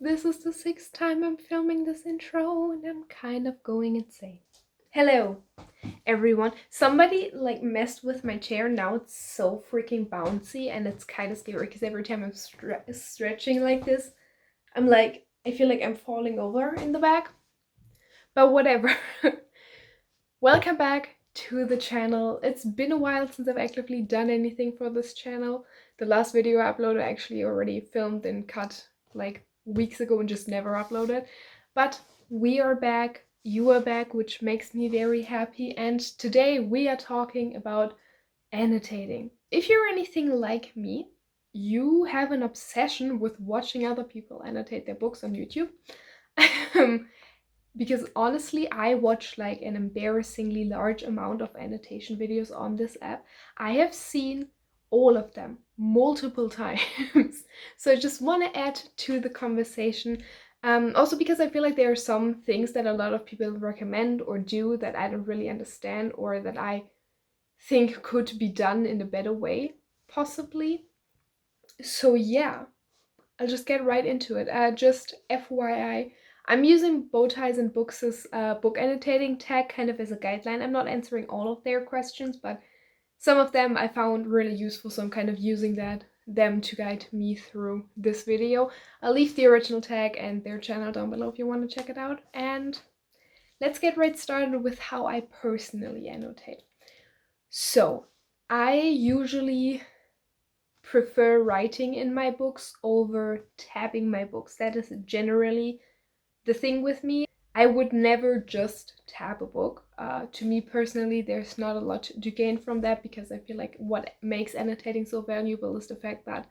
This is the 6th time I'm filming this intro and I'm kind of going insane. Hello, everyone. Somebody like messed with my chair. Now it's so freaking bouncy and it's kind of scary because every time I'm stretching like this, I feel like I'm falling over in the back. But whatever. Welcome back to the channel. It's been a while since I've actively done anything for this channel. The last video I uploaded I actually already filmed and cut like weeks ago and just never uploaded. But we are back, you are back, which makes me very happy. And today we are talking about annotating. If you're anything like me, you have an obsession with watching other people annotate their books on YouTube. Because honestly, I watch like an embarrassingly large amount of annotation videos on this app. I have seen all of them multiple times. So I just want to add to the conversation. Also because I feel like there are some things that a lot of people recommend or do that I don't really understand or that I think could be done in a better way, possibly. So yeah, I'll just get right into it. Just FYI, I'm using Bowties and Books' book annotating tag kind of as a guideline. I'm not answering all of their questions, but some of them I found really useful, so I'm kind of using them to guide me through this video. I'll leave the original tag and their channel down below if you want to check it out. And let's get right started with how I personally annotate. So, I usually prefer writing in my books over tabbing my books. That is generally the thing with me. I would never just tab a book. To me personally, there's not a lot to gain from that because I feel like what makes annotating so valuable is the fact that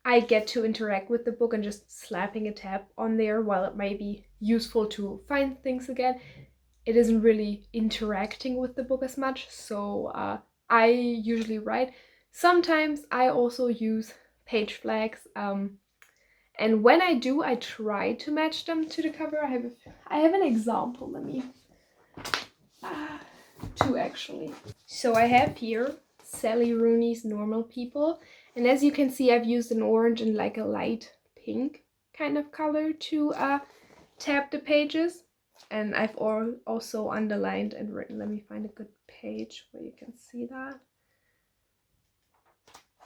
I get to interact with the book, and just slapping a tab on there, while it might be useful to find things again, it isn't really interacting with the book as much. So I usually write. Sometimes I also use page flags, and when I do, I try to match them to the cover. I have an example. Let me two actually. So I have here Sally Rooney's Normal People, and as you can see, I've used an orange and like a light pink kind of color to tab the pages, and I've also underlined and written. Let me find a good page where you can see that.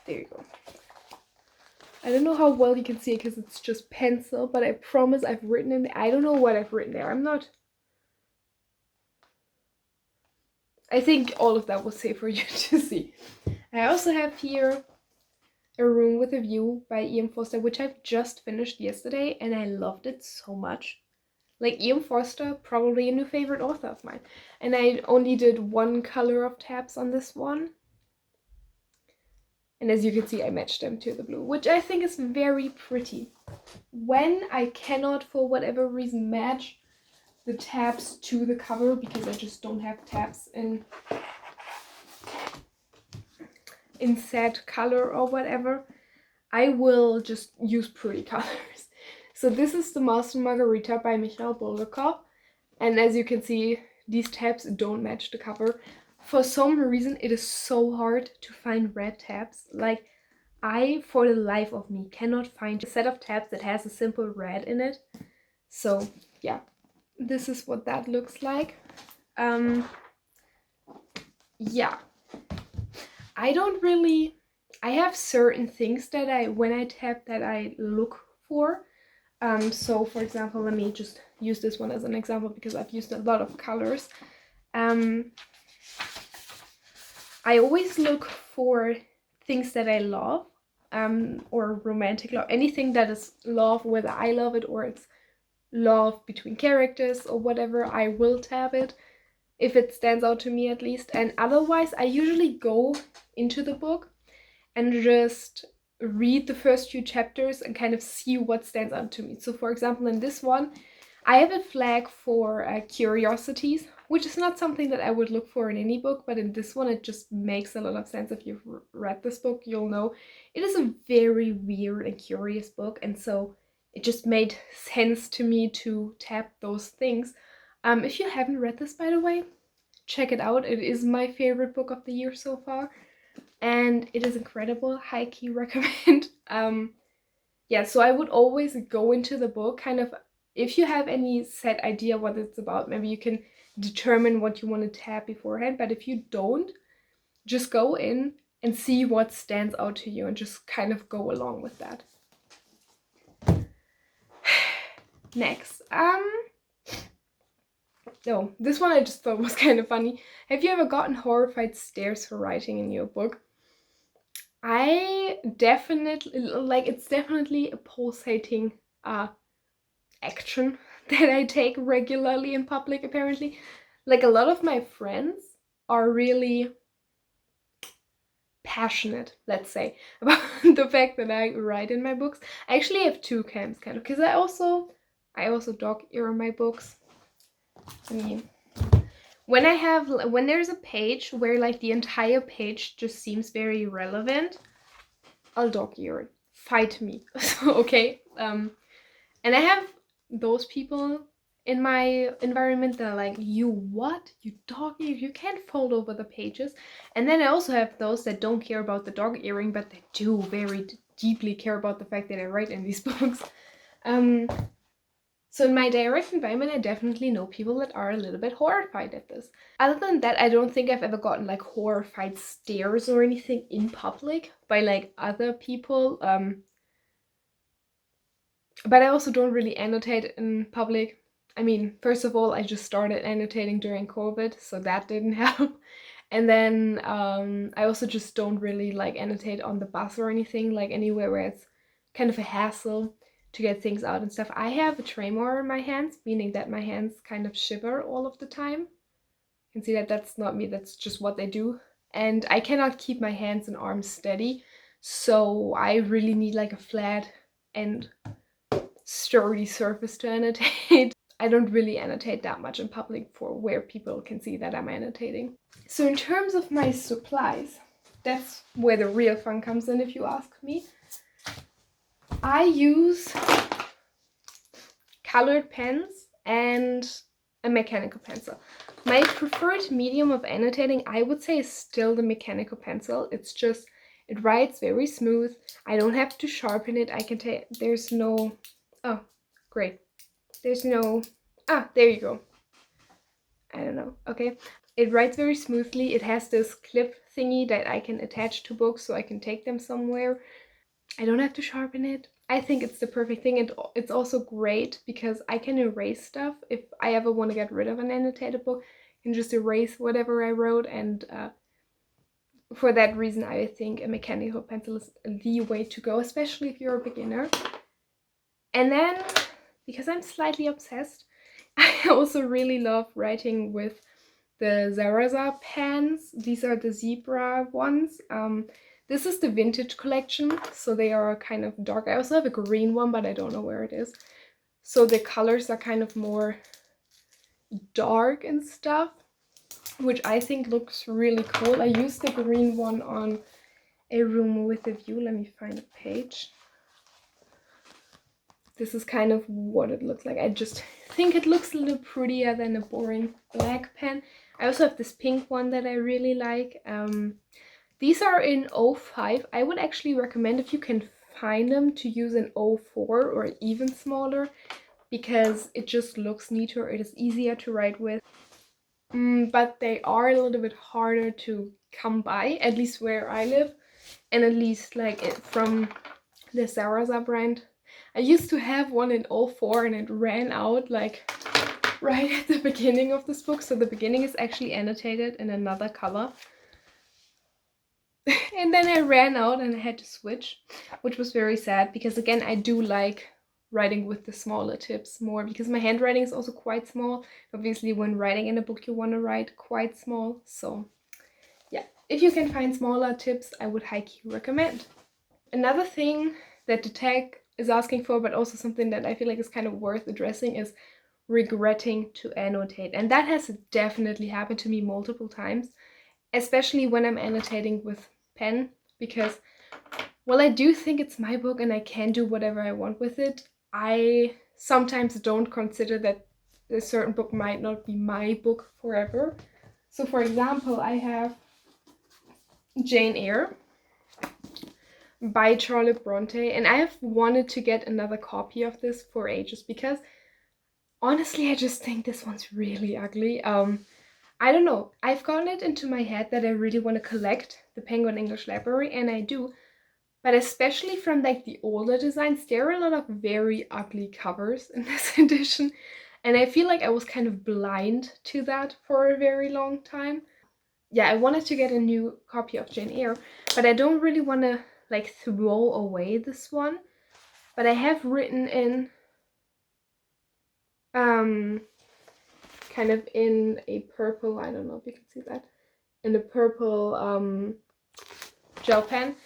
There you go. I don't know how well you can see it because it's just pencil, but I promise I've written in there. I don't know what I've written there. I think all of that was safe for you to see. I also have here A Room with a View by Forster, which I've just finished yesterday, and I loved it so much. Like, Forster, probably a new favorite author of mine. And I only did one color of tabs on this one. And as you can see, I matched them to the blue, which I think is very pretty. When I cannot, for whatever reason, match the tabs to the cover, because I just don't have tabs in set color or whatever, I will just use pretty colors. So this is The Master Margarita by Mikhail Bulgakov. And as you can see, these tabs don't match the cover. For some reason, it is so hard to find red tabs. Like, I, for the life of me, cannot find a set of tabs that has a simple red in it. So, yeah, this is what that looks like. Yeah. I have certain things that when I tab, that I look for. So for example, let me just use this one as an example because I've used a lot of colors. I always look for things that I love, or romantic love, anything that is love, whether I love it or it's love between characters or whatever, I will tab it if it stands out to me at least. And otherwise, I usually go into the book and just read the first few chapters and kind of see what stands out to me. So for example, in this one, I have a flag for curiosities, which is not something that I would look for in any book, but in this one it just makes a lot of sense. If you've read this book, you'll know it is a very weird and curious book, and so it just made sense to me to tab those things. If you haven't read this, by the way, check it out. It is my favorite book of the year so far, and it is incredible. High key recommend. yeah, so I would always go into the book kind of, if you have any set idea what it's about, maybe you can determine what you want to tab beforehand. But if you don't, just go in and see what stands out to you and just kind of go along with that. Next, oh, this one I just thought was kind of funny. Have you ever gotten horrified stares for writing in your book? I definitely, like, it's definitely a pulsating action that I take regularly in public, apparently. Like, a lot of my friends are really passionate, let's say, about the fact that I write in my books. I actually have two camps, kind of, because I also dog ear in my books. I mean, when there's a page where like the entire page just seems very relevant, I'll dog ear it. Fight me. Okay. And I have those people in my environment that are like, you what? You dog ear? You can't fold over the pages. And then I also have those that don't care about the dog earring, but they do very deeply care about the fact that I write in these books. So in my direct environment, I definitely know people that are a little bit horrified at this. Other than that, I don't think I've ever gotten like horrified stares or anything in public by like other people. But I also don't really annotate in public. I mean, first of all, I just started annotating during COVID, so that didn't help. And then I also just don't really like annotate on the bus or anything, like anywhere where it's kind of a hassle to get things out and stuff. I have a tremor in my hands, meaning that my hands kind of shiver all of the time. You can see that that's not me, that's just what they do. And I cannot keep my hands and arms steady, so I really need like a flat and sturdy surface to annotate. I don't really annotate that much in public for where people can see that I'm annotating. So in terms of my supplies, that's where the real fun comes in, if you ask me. I use colored pens and a mechanical pencil. My preferred medium of annotating, I would say, is still the mechanical pencil. It's just, it writes very smooth. I don't have to sharpen it. I can take, there's no, oh, great. There's no, there you go. I don't know, okay. It writes very smoothly. It has this clip thingy that I can attach to books so I can take them somewhere. I don't have to sharpen it. I think it's the perfect thing, and it's also great because I can erase stuff. If I ever want to get rid of an annotated book, I can just erase whatever I wrote, and for that reason I think a mechanical pencil is the way to go, especially if you're a beginner. And then, because I'm slightly obsessed, I also really love writing with the Sarasa pens. These are the zebra ones. This is the vintage collection, so they are kind of dark. I also have a green one, but I don't know where it is. So the colors are kind of more dark and stuff, which I think looks really cool. I used the green one on A Room with a View. Let me find a page. This is kind of what it looks like. I just think it looks a little prettier than a boring black pen. I also have this pink one that I really like. These are in 05. I would actually recommend, if you can find them, to use an 04 or even smaller, because it just looks neater. It is easier to write with. But they are a little bit harder to come by, at least where I live, and at least like from the Sarasa brand. I used to have one in 04 and it ran out like right at the beginning of this book. So the beginning is actually annotated in another color. And then I ran out and I had to switch, which was very sad because, again, I do like writing with the smaller tips more because my handwriting is also quite small. Obviously, when writing in a book, you want to write quite small. So yeah, if you can find smaller tips, I would highly recommend. Another thing that the tag is asking for, but also something that I feel like is kind of worth addressing, is regretting to annotate. And that has definitely happened to me multiple times, especially when I'm annotating with pen, because while I do think it's my book and I can do whatever I want with it, I sometimes don't consider that a certain book might not be my book forever. So for example, I have Jane Eyre. by Charlotte Bronte, and I have wanted to get another copy of this for ages because honestly I just think this one's really ugly. I don't know, I've gotten it into my head that I really want to collect the Penguin English Library, and I do, but especially from like the older designs, there are a lot of very ugly covers in this edition, and I feel like I was kind of blind to that for a very long time. Yeah, I wanted to get a new copy of Jane Eyre, but I don't really want to like throw away this one. But I have written in kind of in a purple, I don't know if you can see that, in a purple gel pen.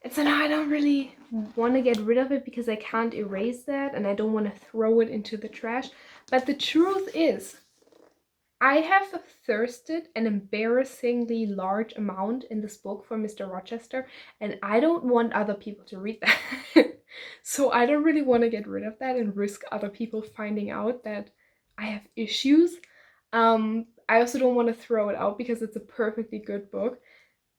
And so now I don't really want to get rid of it because I can't erase that and I don't want to throw it into the trash. But the truth is, I have thirsted an embarrassingly large amount in this book for Mr. Rochester, and I don't want other people to read that. So I don't really want to get rid of that and risk other people finding out that I have issues. I also don't want to throw it out because it's a perfectly good book.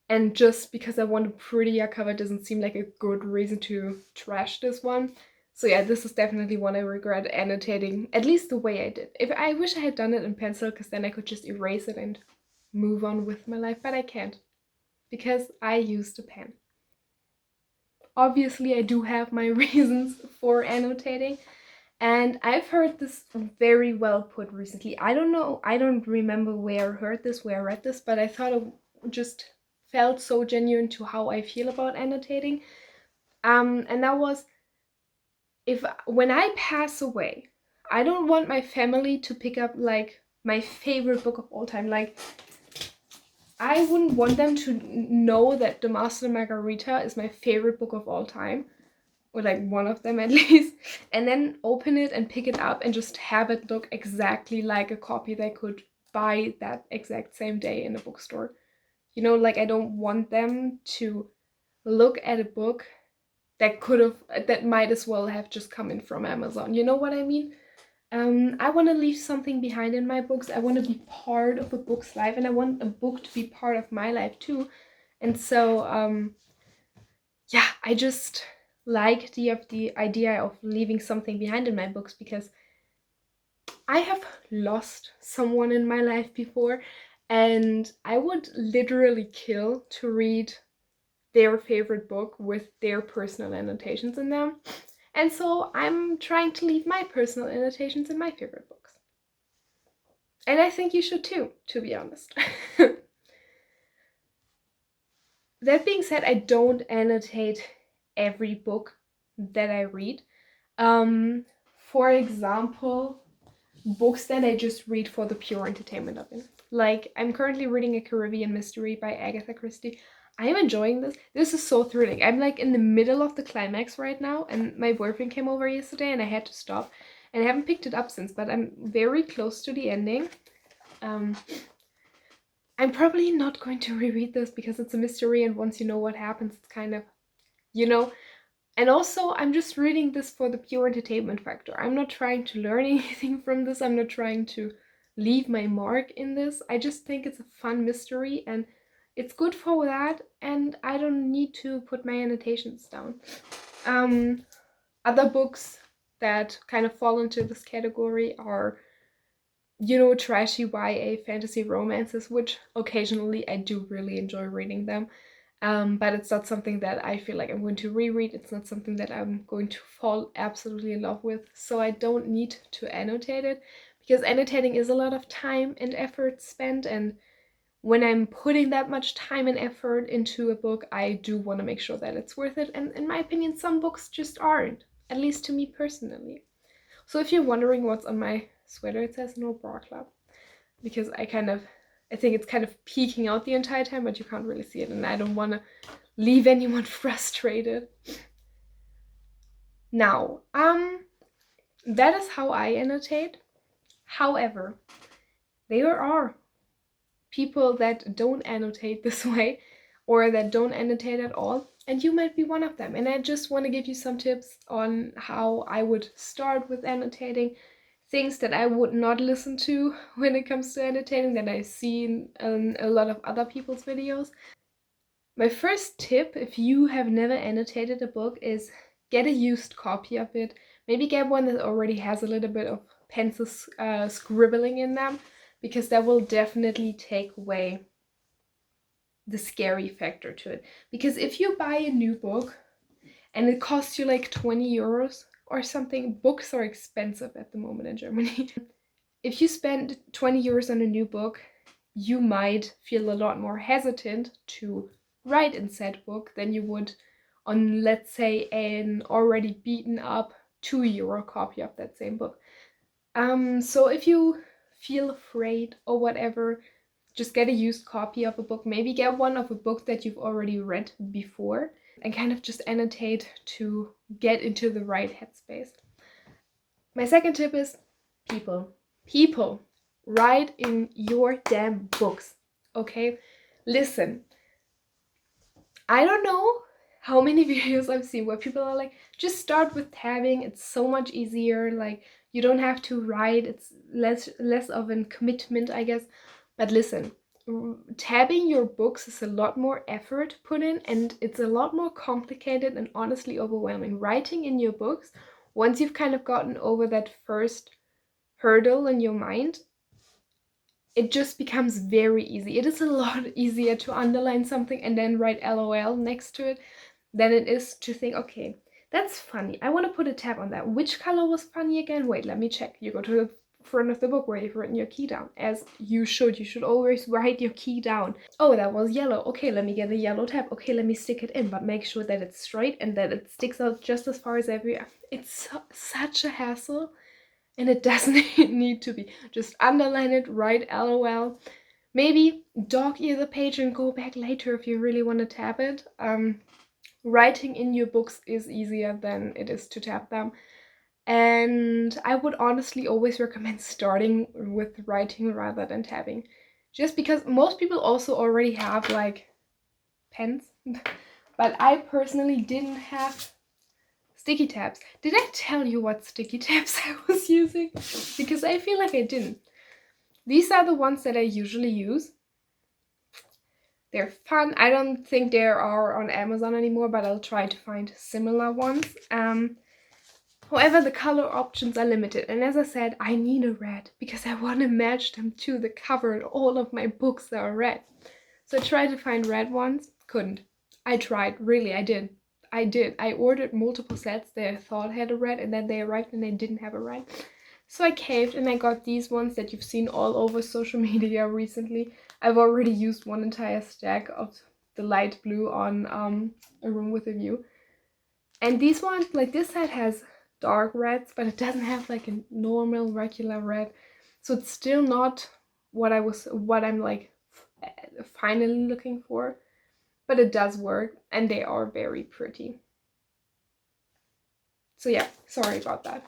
And just because I want a prettier cover doesn't seem like a good reason to trash this one. So yeah, this is definitely one I regret annotating, at least the way I did. I wish I had done it in pencil, because then I could just erase it and move on with my life, but I can't, because I used a pen. Obviously, I do have my reasons for annotating, and I've heard this very well put recently. I don't know, I don't remember where I heard this, where I read this, but I thought it just felt so genuine to how I feel about annotating. And that was, when I pass away, I don't want my family to pick up like my favorite book of all time. Like, I wouldn't want them to know that The Master and Margarita is my favorite book of all time, or like one of them at least, and then open it and pick it up and just have it look exactly like a copy they could buy that exact same day in a bookstore. You know, like, I don't want them to look at a book that might as well have just come in from Amazon. You know what I mean? I want to leave something behind in my books. I want to be part of a book's life, and I want a book to be part of my life too. And so, yeah, I just like the idea of leaving something behind in my books, because I have lost someone in my life before, and I would literally kill to read their favorite book with their personal annotations in them. And so I'm trying to leave my personal annotations in my favorite books. And I think you should too, to be honest. That being said, I don't annotate every book that I read. For example, books that I just read for the pure entertainment of it. Like, I'm currently reading A Caribbean Mystery by Agatha Christie. I am enjoying this. This is so thrilling. I'm like in the middle of the climax right now, and my boyfriend came over yesterday and I had to stop. And I haven't picked it up since, but I'm very close to the ending. I'm probably not going to reread this because it's a mystery, and once you know what happens, it's kind of, you know. And also, I'm just reading this for the pure entertainment factor. I'm not trying to learn anything from this. I'm not trying to leave my mark in this. I just think it's a fun mystery, and it's good for that, and I don't need to put my annotations down. Other books that kind of fall into this category are, you know, trashy YA fantasy romances, which occasionally I do really enjoy reading them. But it's not something that I feel like I'm going to reread. It's not something that I'm going to fall absolutely in love with. So I don't need to annotate it, because annotating is a lot of time and effort spent. And when I'm putting that much time and effort into a book, I do want to make sure that it's worth it. And in my opinion, some books just aren't, at least to me personally. So if you're wondering what's on my sweater, it says No Bra Club, because I think it's kind of peeking out the entire time, but you can't really see it, and I don't want to leave anyone frustrated. Now, that is how I annotate. However, there are people that don't annotate this way, or that don't annotate at all, and you might be one of them. And I just want to give you some tips on how I would start with annotating, things that I would not listen to when it comes to annotating that I've seen in a lot of other people's videos. My first tip, if you have never annotated a book, is get a used copy of it. Maybe get one that already has a little bit of pencil scribbling in them, because that will definitely take away the scary factor to it. Because if you buy a new book and it costs you like 20 euros or something, books are expensive at the moment in Germany. If you spend 20 euros on a new book, you might feel a lot more hesitant to write in said book than you would on, let's say, an already beaten up €2 copy of that same book. So if you feel afraid or whatever, just get a used copy of a book. Maybe get one of a book that you've already read before and kind of just annotate to get into the right headspace. My second tip is people. People, write in your damn books, okay? Listen, I don't know how many videos I've seen where people are like, just start with tabbing, it's so much easier, like you don't have to write, it's less of a commitment, I guess. But listen, tabbing your books is a lot more effort put in, and it's a lot more complicated and honestly overwhelming. Writing in your books, once you've kind of gotten over that first hurdle in your mind, it just becomes very easy. It is a lot easier to underline something and then write LOL next to it than it is to think, okay, that's funny, I want to put a tab on that. Which color was funny again? Wait, let me check. You go to the front of the book where you've written your key down, as you should. You should always write your key down. Oh, that was yellow. Okay, let me get a yellow tab. Okay, let me stick it in, but make sure that it's straight and that it sticks out just as far as every... It's such a hassle. And it doesn't need to be. Just underline it, write LOL. Maybe dog ear the page and go back later if you really want to tab it. Writing in your books is easier than it is to tab them. And I would honestly always recommend starting with writing rather than tabbing. Just because most people also already have like pens. But I personally didn't have sticky tabs. Did I tell you what sticky tabs I was using? Because I feel like I didn't. These are the ones that I usually use. They're fun. I don't think they are on Amazon anymore, but I'll try to find similar ones. However, the color options are limited. And as I said, I need a red because I want to match them to the cover, and all of my books are red. So I tried to find red ones. Couldn't. I tried. Really, I did. I ordered multiple sets that I thought had a red, and then they arrived and they didn't have a red. So I caved and I got these ones that you've seen all over social media recently. I've already used one entire stack of the light blue on A Room with a View. And these ones, like this set has dark reds, but it doesn't have like a normal regular red. So it's still not what I'm like finally looking for. But it does work, and they are very pretty. So yeah, sorry about that.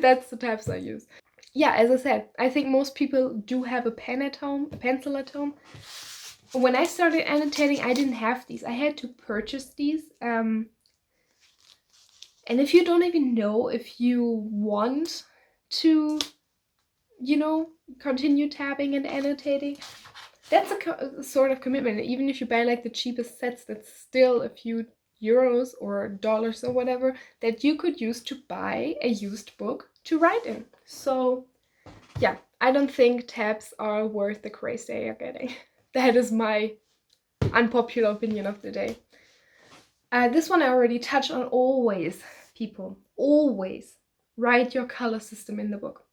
That's the types I use. Yeah, as I said, I think most people do have a pen at home, a pencil at home. When I started annotating, I didn't have these. I had to purchase these. And if you don't even know if you want to, continue tabbing and annotating, that's a sort of commitment. Even if you buy like the cheapest sets, that's still a few euros or dollars or whatever that you could use to buy a used book to write in. So yeah, I don't think tabs are worth the craze they are getting. That is my unpopular opinion of the day. This one I already touched on. Always, people, always write your color system in the book.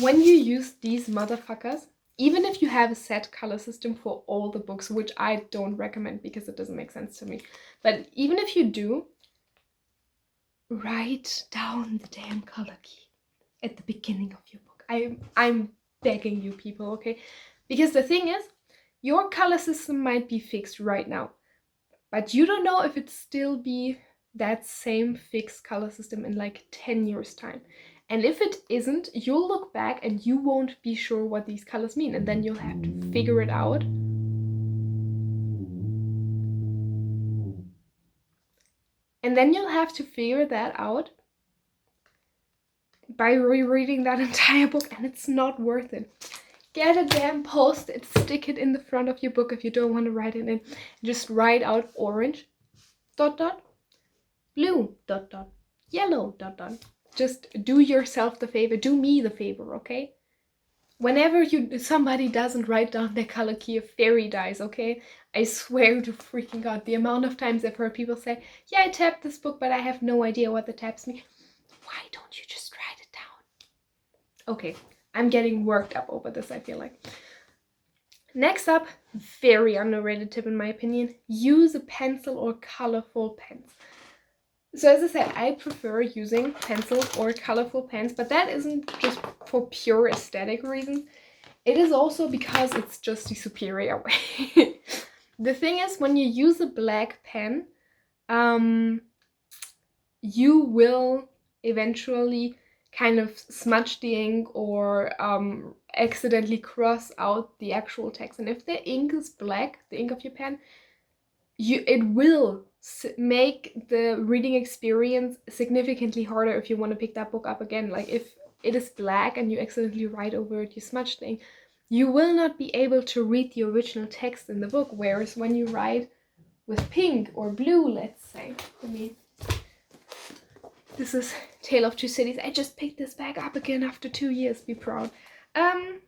When you use these motherfuckers, even if you have a set color system for all the books, which I don't recommend because it doesn't make sense to me, but even if you do, write down the damn color key at the beginning of your book. I'm begging you people, okay? Because the thing is, your color system might be fixed right now, but you don't know if it still be that same fixed color system in like 10 years time. And if it isn't, you'll look back and you won't be sure what these colors mean, and then you'll have to figure it out. And then you'll have to figure that out by rereading that entire book, and it's not worth it. Get a damn post-it, stick it in the front of your book if you don't want to write it in. Just write out orange, dot dot, blue, dot dot, yellow, dot dot. Just do yourself the favor, do me the favor, okay? Whenever somebody doesn't write down their color key, a fairy dies, okay? I swear to freaking God, the amount of times I've heard people say, yeah, I tapped this book, but I have no idea what the tabs mean. Why don't you just write it down? Okay, I'm getting worked up over this, I feel like. Next up, very underrated tip in my opinion, use a pencil or colorful pens. So as I said, I prefer using pencils or colorful pens, but that isn't just for pure aesthetic reasons. It is also because it's just the superior way. The thing is, when you use a black pen, you will eventually kind of smudge the ink or accidentally cross out the actual text. And if the ink is black, the ink of your pen, it will make the reading experience significantly harder if you want to pick that book up again. Like if it is black and you accidentally write over it, you smudge the ink, you will not be able to read the original text in the book. Whereas when you write with pink or blue, let's say, this is Tale of Two Cities. I just picked this back up again after 2 years. Be proud. Can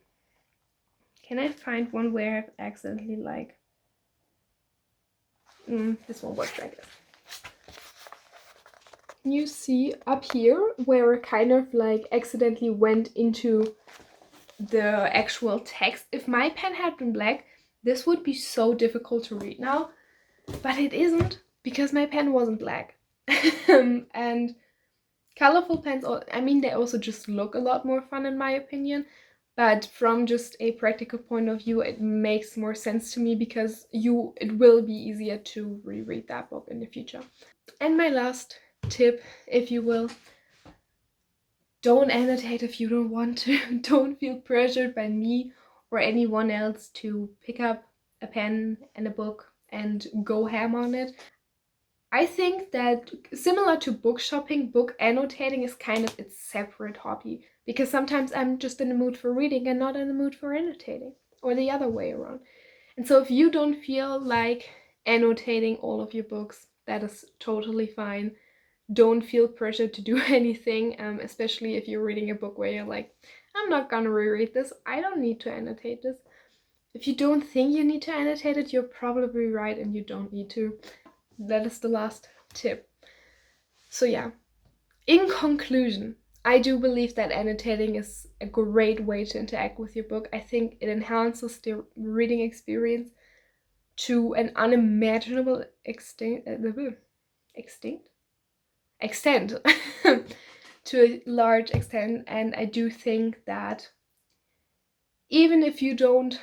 I find one where I've accidentally like... this one works like this. Can you see up here where it kind of like accidentally went into the actual text? If my pen had been black, this would be so difficult to read now, but it isn't because my pen wasn't black. And colorful pens, I mean, they also just look a lot more fun in my opinion, but from just a practical point of view, it makes more sense to me because it will be easier to reread that book in the future. And my last tip, if you will, don't annotate if you don't want to. Don't feel pressured by me or anyone else to pick up a pen and a book and go ham on it. I think that similar to book shopping, book annotating is kind of its separate hobby, because sometimes I'm just in the mood for reading and not in the mood for annotating, or the other way around. And so if you don't feel like annotating all of your books, that is totally fine. Don't feel pressured to do anything, especially if you're reading a book where you're like, I'm not gonna reread this, I don't need to annotate this. If you don't think you need to annotate it, you're probably right and you don't need to. That is the last tip. So yeah, in conclusion, I do believe that annotating is a great way to interact with your book. I think it enhances the reading experience to an unimaginable extent to a large extent. And I do think that even if you don't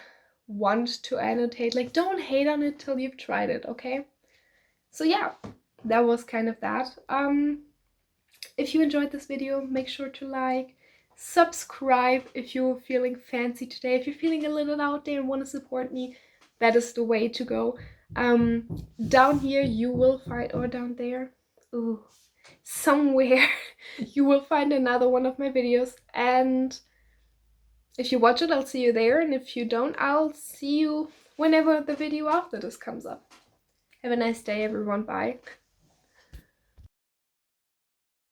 want to annotate, like, don't hate on it till you've tried it, okay? So yeah, that was kind of that. If you enjoyed this video, make sure to like, subscribe if you're feeling fancy today. If you're feeling a little out there and want to support me, that is the way to go. Down here you will find, or down there, ooh, somewhere you will find another one of my videos, and if you watch it, I'll see you there, and if you don't, I'll see you whenever the video after this comes up. Have a nice day, everyone. Bye.